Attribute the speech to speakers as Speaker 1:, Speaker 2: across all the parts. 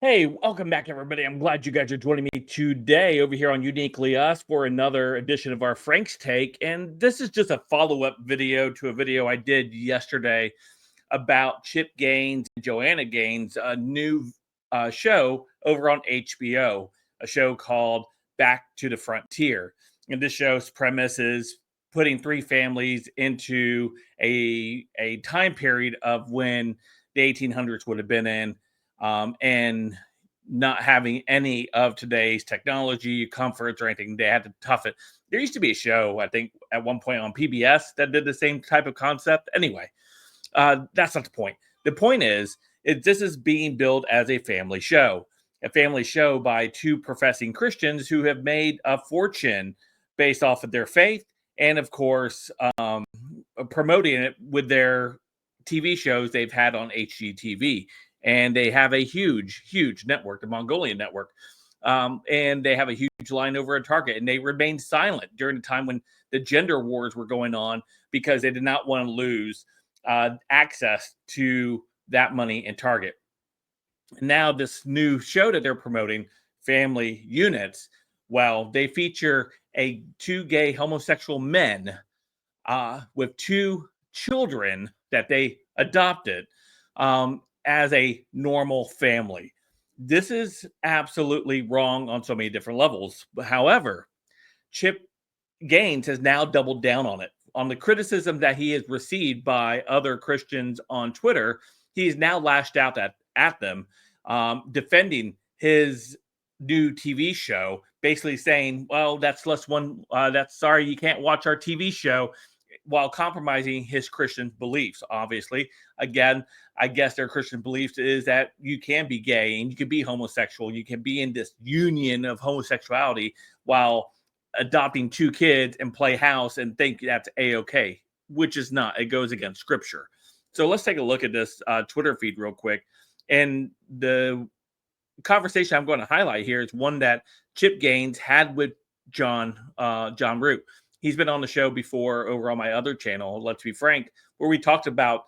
Speaker 1: Hey, welcome back, everybody. I'm glad you guys are joining me today over here on Uniquely Us for another edition of our Frank's Take. And this is just a follow up video to a video I did yesterday about Chip Gaines and Joanna Gaines, a new show over on HBO, a show called Back to the Frontier. And this show's premise is putting three families into a time period of when the 1800s would have been in, and not having any of today's technology, comforts, or anything. They had to tough it. There used to be a show, I think, at one point on PBS that did the same type of concept. Anyway, that's not the point. The point is this is being billed as a family show by two professing Christians who have made a fortune based off of their faith, and of course, promoting it with their TV shows they've had on HGTV. And they have a huge network, the Mongolian network. And they have a huge line over at Target. And they remained silent during the time when the gender wars were going on because they did not want to lose access to that money in Target. And now this new show that they're promoting, Family Units, well, they feature two gay homosexual men with two children that they adopted, as a normal family. This is absolutely wrong on so many different levels. However, Chip Gaines has now doubled down on it. On the criticism that he has received by other Christians on Twitter, he's now lashed out at them, defending his new TV show, basically saying, well, that's less one, that's sorry, you can't watch our TV show, while compromising his Christian beliefs. Obviously, again, I guess their Christian beliefs is that you can be gay and you can be homosexual. You can be in this union of homosexuality while adopting two kids and play house and think that's a-okay, which is not. It goes against scripture. So let's take a look at this Twitter feed real quick. And the conversation I'm going to highlight here is one that Chip Gaines had with John Root. He's been on the show before over on my other channel, Let's Be Frank, where we talked about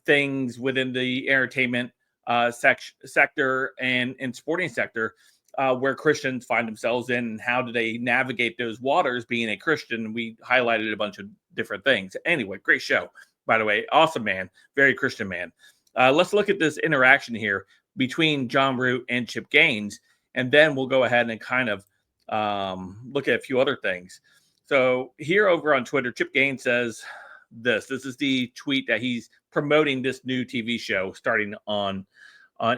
Speaker 1: things within the entertainment sector and sporting sector, where Christians find themselves in, and how do they navigate those waters being a Christian. We highlighted a bunch of different things. Anyway, great show, by the way. Awesome man, very Christian man. Let's look at this interaction here between John Root and Chip Gaines, and then we'll go ahead and kind of look at a few other things. So here over on Twitter, Chip Gaines says this is the tweet that he's promoting this new TV show starting on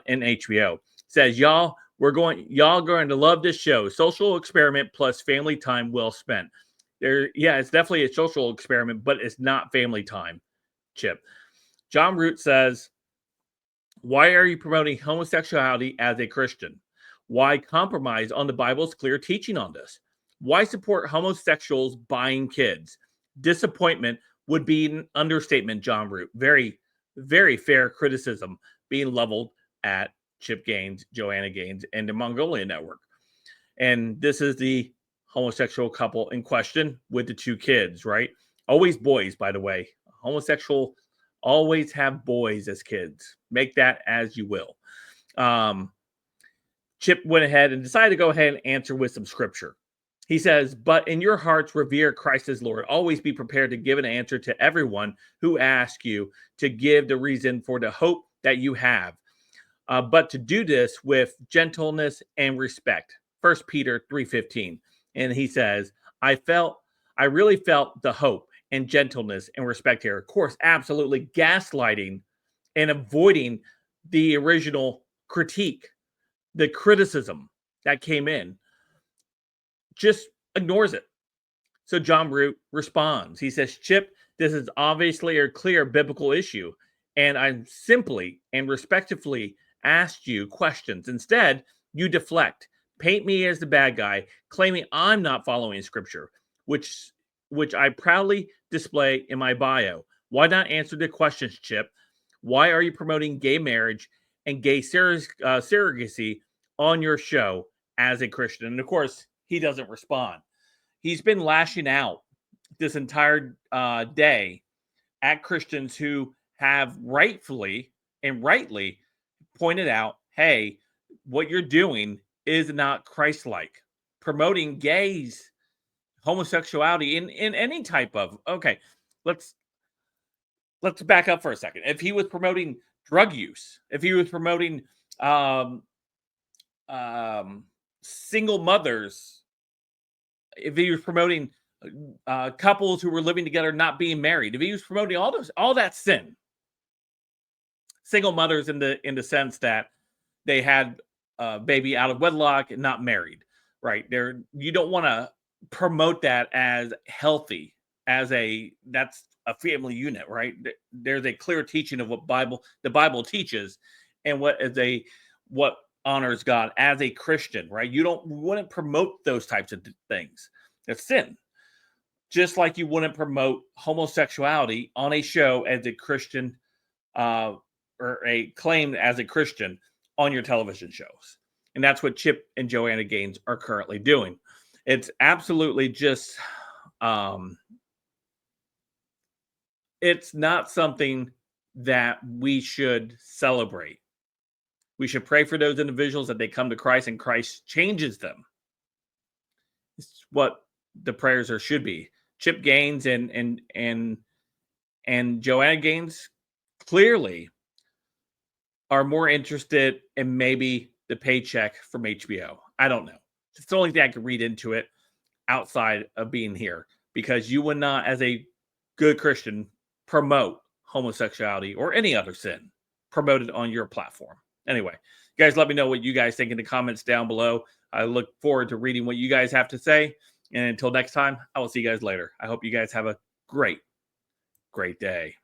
Speaker 1: in HBO. Says, y'all going to love this show. Social experiment plus family time well spent. It's definitely a social experiment, but it's not family time, Chip. John Root says, why are you promoting homosexuality as a Christian? Why compromise on the Bible's clear teaching on this? Why support homosexuals buying kids? Disappointment would be an understatement, John Root. Very, very fair criticism being leveled at Chip Gaines, Joanna Gaines, and the Mongolian network. And this is the homosexual couple in question with the two kids, right? Always boys, by the way. Homosexual always have boys as kids. Make that as you will. Chip went ahead and decided to go ahead and answer with some scripture. He says, but in your hearts, revere Christ as Lord. Always be prepared to give an answer to everyone who asks you to give the reason for the hope that you have. But to do this with gentleness and respect. 1 Peter 3:15. And he says, I really felt the hope and gentleness and respect here. Of course, absolutely gaslighting and avoiding the original critique, the criticism that came in. Just ignores it. So John Root responds. He says, Chip, this is obviously a clear biblical issue, and I simply and respectfully asked you questions. Instead, you deflect, paint me as the bad guy, claiming I'm not following scripture, which I proudly display in my bio. Why not answer the questions, Chip? Why are you promoting gay marriage and gay surrogacy on your show as a Christian? And of course, he doesn't respond. He's been lashing out this entire day at Christians who have rightfully and rightly pointed out, hey, what you're doing is not Christ-like. Promoting gays, homosexuality in any type of, okay, let's back up for a second. If he was promoting drug use, if he was promoting um, single mothers, if he was promoting couples who were living together not being married, if he was promoting all that sin, single mothers in the sense that they had a baby out of wedlock and not married, right? You don't want to promote that as healthy, that's a family unit, right? There's a clear teaching of what the Bible teaches, and what honors God as a Christian, right? You wouldn't promote those types of things. It's sin. Just like you wouldn't promote homosexuality on a show as a Christian, or a claim as a Christian on your television shows. And that's what Chip and Joanna Gaines are currently doing. It's absolutely just, it's not something that we should celebrate. We should pray for those individuals that they come to Christ and Christ changes them. It's what the prayers should be. Chip Gaines and Joanna Gaines clearly are more interested in maybe the paycheck from HBO. I don't know. It's the only thing I can read into it outside of being here, because you would not, as a good Christian, promote homosexuality or any other sin promoted on your platform. Anyway, you guys let me know what you guys think in the comments down below. I look forward to reading what you guys have to say. And until next time, I will see you guys later. I hope you guys have a great day.